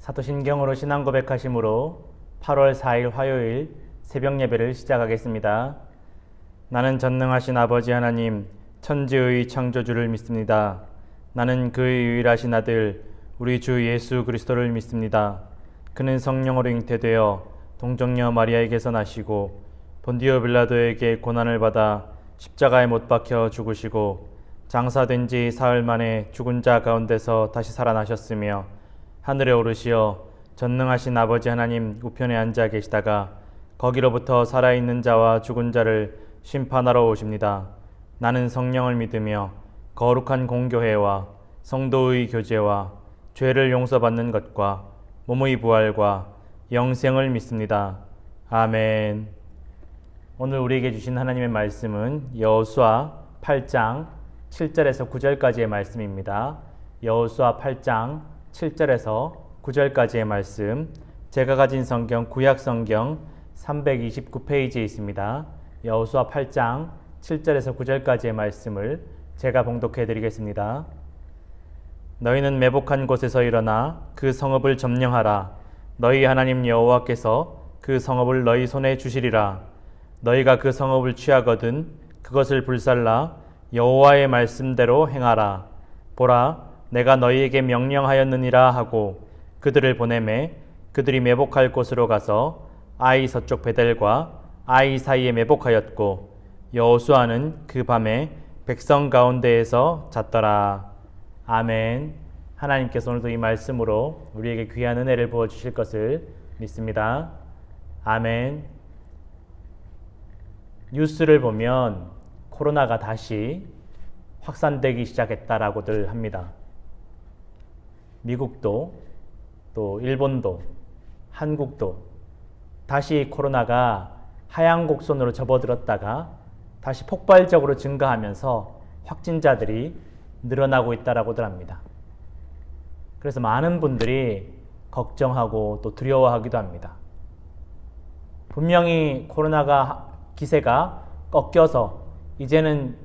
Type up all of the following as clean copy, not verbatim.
사도신경으로 신앙 고백하심으로 8월 4일 화요일 새벽 예배를 시작하겠습니다. 나는 전능하신 아버지 하나님 천지의 창조주를 믿습니다. 나는 그의 유일하신 아들 우리 주 예수 그리스도를 믿습니다. 그는 성령으로 잉태되어 동정녀 마리아에게서 나시고 본디오 빌라도에게 고난을 받아 십자가에 못 박혀 죽으시고 장사된 지 사흘 만에 죽은 자 가운데서 다시 살아나셨으며 하늘에 오르시어 전능하신 아버지 하나님 우편에 앉아 계시다가 거기로부터 살아있는 자와 죽은 자를 심판하러 오십니다. 나는 성령을 믿으며 거룩한 공교회와 성도의 교제와 죄를 용서받는 것과 몸의 부활과 영생을 믿습니다. 아멘. 오늘 우리에게 주신 하나님의 말씀은 여호수아 8장 7절에서 9절까지의 말씀입니다. 여호수아 8장 7절에서 9절까지의 말씀, 제가 가진 성경 구약 성경 329페이지에 있습니다. 여호수아 8장 7절에서 9절까지의 말씀을 제가 봉독해 드리겠습니다. 너희는 매복한 곳에서 일어나 그 성읍을 점령하라. 너희 하나님 여호와께서 그 성읍을 너희 손에 주시리라. 너희가 그 성읍을 취하거든 그것을 불살라 여호와의 말씀대로 행하라. 보라, 내가 너희에게 명령하였느니라 하고 그들을 보내매 그들이 매복할 곳으로 가서 아이 서쪽 베델과 아이 사이에 매복하였고 여호수아는 그 밤에 백성 가운데에서 잤더라. 아멘. 하나님께서 오늘도 이 말씀으로 우리에게 귀한 은혜를 부어주실 것을 믿습니다. 아멘. 뉴스를 보면 코로나가 다시 확산되기 시작했다라고들 합니다. 미국도 또 일본도 한국도 다시 코로나가 하향 곡선으로 접어들었다가 다시 폭발적으로 증가하면서 확진자들이 늘어나고 있다라고들 합니다. 그래서 많은 분들이 걱정하고 또 두려워하기도 합니다. 분명히 코로나가 기세가 꺾여서 이제는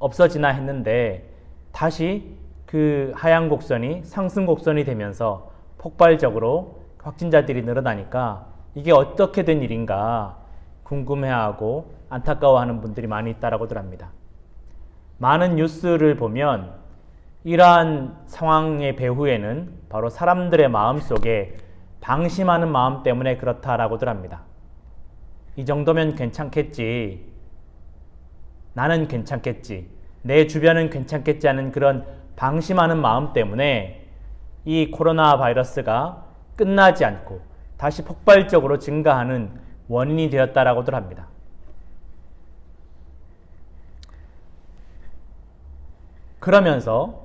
없어지나 했는데 다시 그 하향 곡선이 상승 곡선이 되면서 폭발적으로 확진자들이 늘어나니까 이게 어떻게 된 일인가 궁금해하고 안타까워하는 분들이 많이 있다라고들 합니다. 많은 뉴스를 보면 이러한 상황의 배후에는 바로 사람들의 마음 속에 방심하는 마음 때문에 그렇다라고들 합니다. 이 정도면 괜찮겠지, 나는 괜찮겠지, 내 주변은 괜찮겠지 하는 그런 방심하는 마음 때문에 이 코로나 바이러스가 끝나지 않고 다시 폭발적으로 증가하는 원인이 되었다라고들 합니다. 그러면서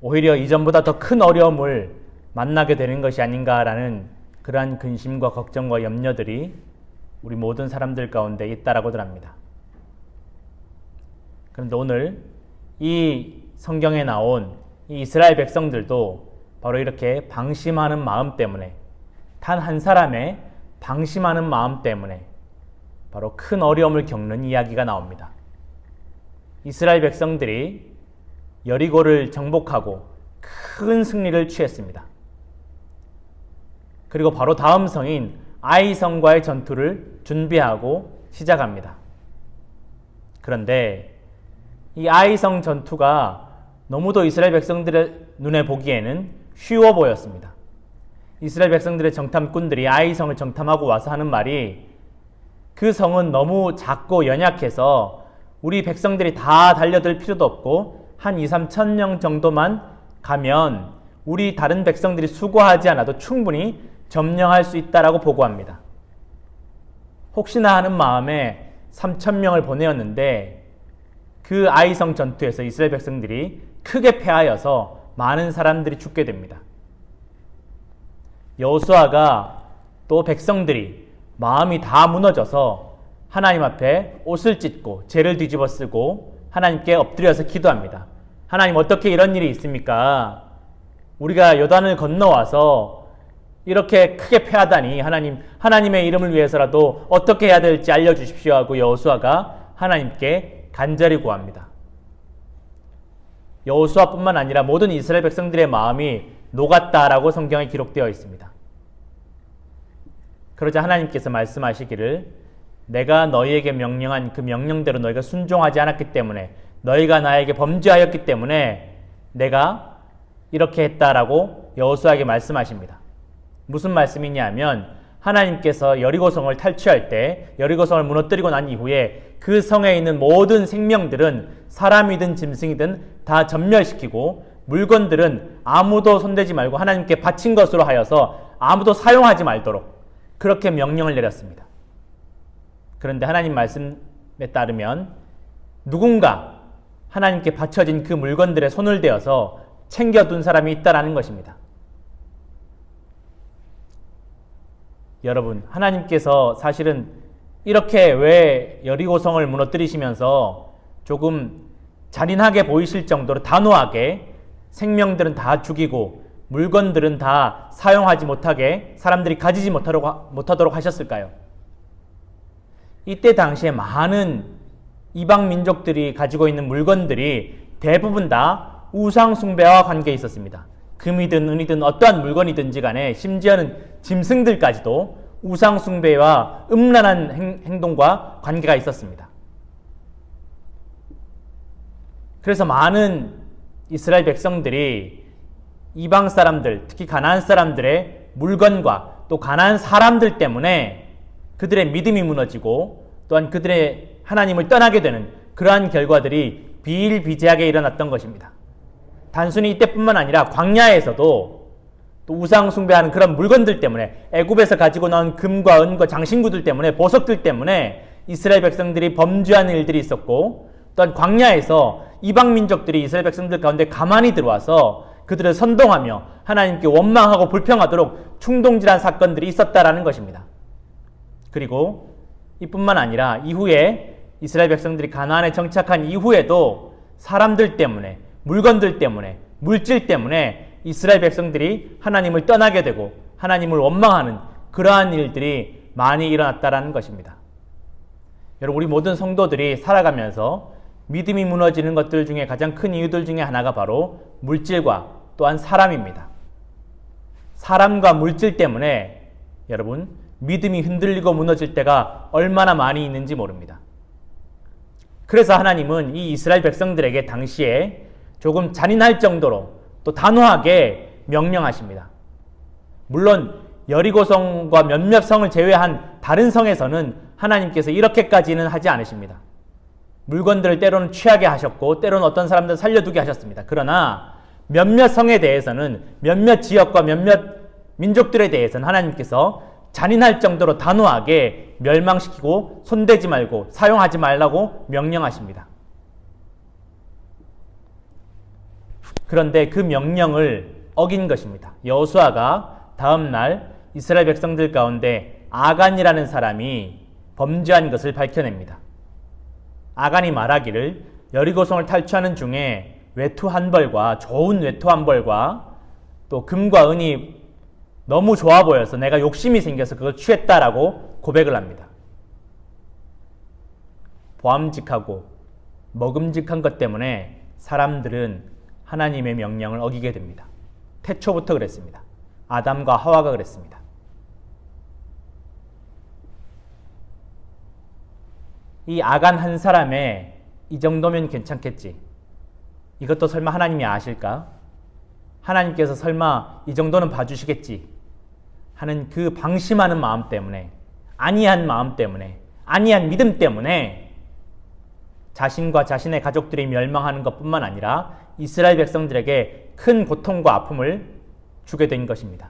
오히려 이전보다 더 큰 어려움을 만나게 되는 것이 아닌가라는 그러한 근심과 걱정과 염려들이 우리 모든 사람들 가운데 있다라고들 합니다. 그런데 오늘 이 성경에 나온 이 이스라엘 백성들도 바로 이렇게 방심하는 마음 때문에, 단 한 사람의 방심하는 마음 때문에 바로 큰 어려움을 겪는 이야기가 나옵니다. 이스라엘 백성들이 여리고를 정복하고 큰 승리를 취했습니다. 그리고 바로 다음 성인 아이성과의 전투를 준비하고 시작합니다. 그런데 이 아이성 전투가 너무도 이스라엘 백성들의 눈에 보기에는 쉬워 보였습니다. 이스라엘 백성들의 정탐꾼들이 아이성을 정탐하고 와서 하는 말이, 그 성은 너무 작고 연약해서 우리 백성들이 다 달려들 필요도 없고 한 2-3천 명 정도만 가면 우리 다른 백성들이 수고하지 않아도 충분히 점령할 수 있다라고 보고합니다. 혹시나 하는 마음에 3천 명을 보내었는데 그 아이성 전투에서 이스라엘 백성들이 크게 패하여서 많은 사람들이 죽게 됩니다. 여호수아가 또 백성들이 마음이 다 무너져서 하나님 앞에 옷을 찢고 죄를 뒤집어 쓰고 하나님께 엎드려서 기도합니다. 하나님, 어떻게 이런 일이 있습니까? 우리가 요단을 건너와서 이렇게 크게 패하다니, 하나님의 이름을 위해서라도 어떻게 해야 될지 알려주십시오 하고 여호수아가 하나님께 간절히 구합니다. 여호수아뿐만 아니라 모든 이스라엘 백성들의 마음이 녹았다라고 성경에 기록되어 있습니다. 그러자 하나님께서 말씀하시기를 내가 너희에게 명령한 그 명령대로 너희가 순종하지 않았기 때문에 너희가 나에게 범죄하였기 때문에 내가 이렇게 했다라고 여호수아에게 말씀하십니다. 무슨 말씀이냐면 하나님께서 여리고성을 탈취할 때 여리고성을 무너뜨리고 난 이후에 그 성에 있는 모든 생명들은 사람이든 짐승이든 다 전멸시키고 물건들은 아무도 손대지 말고 하나님께 바친 것으로 하여서 아무도 사용하지 말도록 그렇게 명령을 내렸습니다. 그런데 하나님 말씀에 따르면 누군가 하나님께 바쳐진 그 물건들에 손을 대어서 챙겨둔 사람이 있다라는 것입니다. 여러분, 하나님께서 사실은 이렇게 왜 여리고성을 무너뜨리시면서 조금 잔인하게 보이실 정도로 단호하게 생명들은 다 죽이고 물건들은 다 사용하지 못하게 사람들이 가지지 못하도록 하셨을까요? 이때 당시에 많은 이방 민족들이 가지고 있는 물건들이 대부분 다 우상 숭배와 관계에 있었습니다. 금이든 은이든 어떠한 물건이든지 간에 심지어는 짐승들까지도 우상 숭배와 음란한 행동과 관계가 있었습니다. 그래서 많은 이스라엘 백성들이 이방 사람들, 특히 가나안 사람들의 물건과 또 가나안 사람들 때문에 그들의 믿음이 무너지고 또한 그들의 하나님을 떠나게 되는 그러한 결과들이 비일비재하게 일어났던 것입니다. 단순히 이때뿐만 아니라 광야에서도 또 우상 숭배하는 그런 물건들 때문에 애굽에서 가지고 나온 금과 은과 장신구들 때문에 보석들 때문에 이스라엘 백성들이 범죄하는 일들이 있었고 또한 광야에서 이방 민족들이 이스라엘 백성들 가운데 가만히 들어와서 그들을 선동하며 하나님께 원망하고 불평하도록 충동질한 사건들이 있었다라는 것입니다. 그리고 이뿐만 아니라 이후에 이스라엘 백성들이 가나안에 정착한 이후에도 사람들 때문에 물건들 때문에 물질 때문에 이스라엘 백성들이 하나님을 떠나게 되고 하나님을 원망하는 그러한 일들이 많이 일어났다라는 것입니다. 여러분, 우리 모든 성도들이 살아가면서 믿음이 무너지는 것들 중에 가장 큰 이유들 중에 하나가 바로 물질과 또한 사람입니다. 사람과 물질 때문에 여러분 믿음이 흔들리고 무너질 때가 얼마나 많이 있는지 모릅니다. 그래서 하나님은 이 이스라엘 백성들에게 당시에 조금 잔인할 정도로 또 단호하게 명령하십니다. 물론 여리고성과 몇몇 성을 제외한 다른 성에서는 하나님께서 이렇게까지는 하지 않으십니다. 물건들을 때로는 취하게 하셨고 때로는 어떤 사람들을 살려두게 하셨습니다. 그러나 몇몇 성에 대해서는 몇몇 지역과 몇몇 민족들에 대해서는 하나님께서 잔인할 정도로 단호하게 멸망시키고 손대지 말고 사용하지 말라고 명령하십니다. 그런데 그 명령을 어긴 것입니다. 여호수아가 다음 날 이스라엘 백성들 가운데 아간이라는 사람이 범죄한 것을 밝혀냅니다. 아간이 말하기를 여리고성을 탈취하는 중에 외투 한 벌과 좋은 외투 한 벌과 또 금과 은이 너무 좋아 보여서 내가 욕심이 생겨서 그걸 취했다라고 고백을 합니다. 보암직하고 먹음직한 것 때문에 사람들은 하나님의 명령을 어기게 됩니다. 태초부터 그랬습니다. 아담과 하와가 그랬습니다. 이 아간 한 사람의 이 정도면 괜찮겠지. 이것도 설마 하나님이 아실까? 하나님께서 설마 이 정도는 봐주시겠지 하는 그 방심하는 마음 때문에, 안이한 마음 때문에, 안이한 믿음 때문에 자신과 자신의 가족들이 멸망하는 것뿐만 아니라 이스라엘 백성들에게 큰 고통과 아픔을 주게 된 것입니다.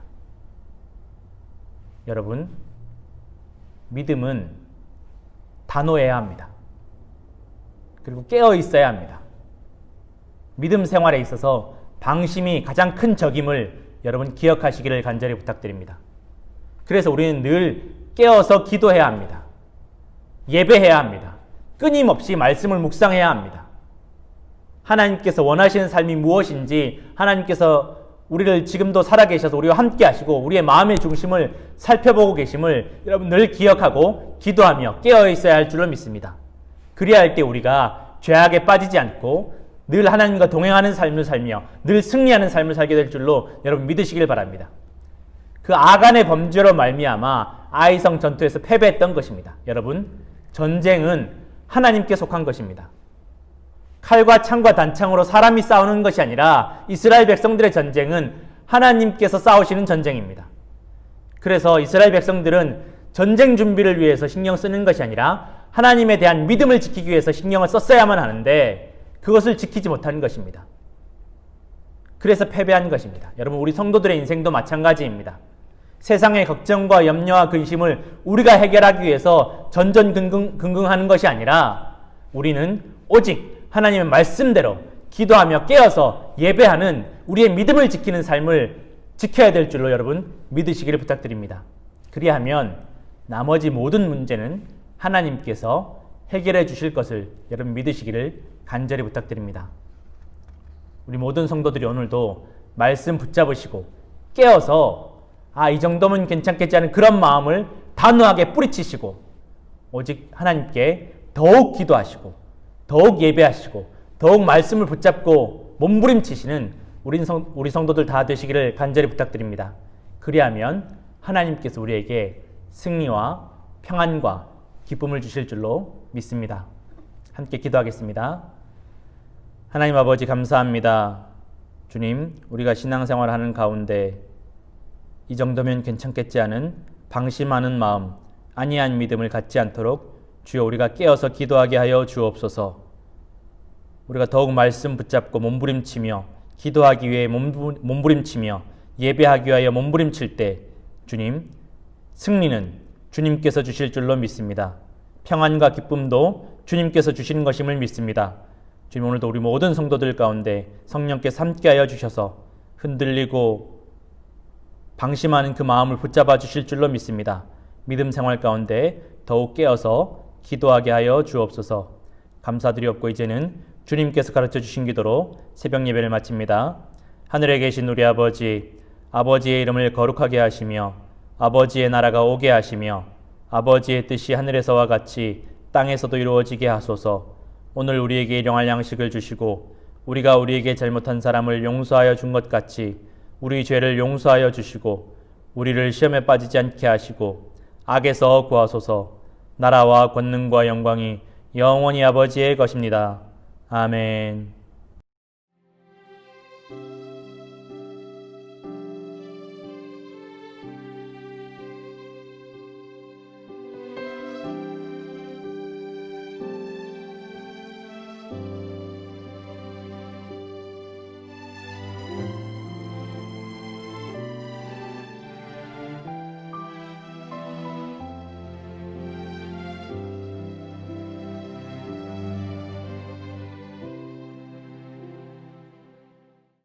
여러분, 믿음은 단호해야 합니다. 그리고 깨어 있어야 합니다. 믿음 생활에 있어서 방심이 가장 큰 적임을 여러분 기억하시기를 간절히 부탁드립니다. 그래서 우리는 늘 깨어서 기도해야 합니다. 예배해야 합니다. 끊임없이 말씀을 묵상해야 합니다. 하나님께서 원하시는 삶이 무엇인지 하나님께서 우리를 지금도 살아계셔서 우리와 함께 하시고 우리의 마음의 중심을 살펴보고 계심을 여러분 늘 기억하고 기도하며 깨어 있어야 할 줄로 믿습니다. 그리야 할 때 우리가 죄악에 빠지지 않고 늘 하나님과 동행하는 삶을 살며 늘 승리하는 삶을 살게 될 줄로 여러분 믿으시길 바랍니다. 그 아간의 범죄로 말미암아 아이성 전투에서 패배했던 것입니다. 여러분, 전쟁은 하나님께 속한 것입니다. 칼과 창과 단창으로 사람이 싸우는 것이 아니라 이스라엘 백성들의 전쟁은 하나님께서 싸우시는 전쟁입니다. 그래서 이스라엘 백성들은 전쟁 준비를 위해서 신경 쓰는 것이 아니라 하나님에 대한 믿음을 지키기 위해서 신경을 썼어야만 하는데 그것을 지키지 못한 것입니다. 그래서 패배한 것입니다. 여러분, 우리 성도들의 인생도 마찬가지입니다. 세상의 걱정과 염려와 근심을 우리가 해결하기 위해서 전전긍긍하는 것이 아니라 우리는 오직 하나님의 말씀대로 기도하며 깨어서 예배하는 우리의 믿음을 지키는 삶을 지켜야 될 줄로 여러분 믿으시기를 부탁드립니다. 그리하면 나머지 모든 문제는 하나님께서 해결해 주실 것을 여러분 믿으시기를 간절히 부탁드립니다. 우리 모든 성도들이 오늘도 말씀 붙잡으시고 깨어서 이 정도면 괜찮겠지 하는 그런 마음을 단호하게 뿌리치시고 오직 하나님께 더욱 기도하시고 더욱 예배하시고 더욱 말씀을 붙잡고 몸부림치시는 우리 성도들 다 되시기를 간절히 부탁드립니다. 그리하면 하나님께서 우리에게 승리와 평안과 기쁨을 주실 줄로 믿습니다. 함께 기도하겠습니다. 하나님 아버지 감사합니다. 주님, 우리가 신앙생활하는 가운데 이 정도면 괜찮겠지 하는 방심하는 마음, 안이한 믿음을 갖지 않도록 주여 우리가 깨어서 기도하게 하여 주옵소서. 우리가 더욱 말씀 붙잡고 몸부림치며 기도하기 위해 몸부림치며 예배하기 위하여 몸부림칠 때 주님, 승리는 주님께서 주실 줄로 믿습니다. 평안과 기쁨도 주님께서 주시는 것임을 믿습니다. 주님, 오늘도 우리 모든 성도들 가운데 성령께서 함께하여 주셔서 흔들리고 방심하는 그 마음을 붙잡아 주실 줄로 믿습니다. 믿음 생활 가운데 더욱 깨어서 기도하게 하여 주옵소서. 감사드리옵고 이제는 주님께서 가르쳐 주신 기도로 새벽 예배를 마칩니다. 하늘에 계신 우리 아버지, 아버지의 이름을 거룩하게 하시며 아버지의 나라가 오게 하시며 아버지의 뜻이 하늘에서와 같이 땅에서도 이루어지게 하소서. 오늘 우리에게 일용할 양식을 주시고 우리가 우리에게 잘못한 사람을 용서하여 준 것 같이 우리 죄를 용서하여 주시고 우리를 시험에 빠지지 않게 하시고 악에서 구하소서. 나라와 권능과 영광이 영원히 아버지의 것입니다. 아멘.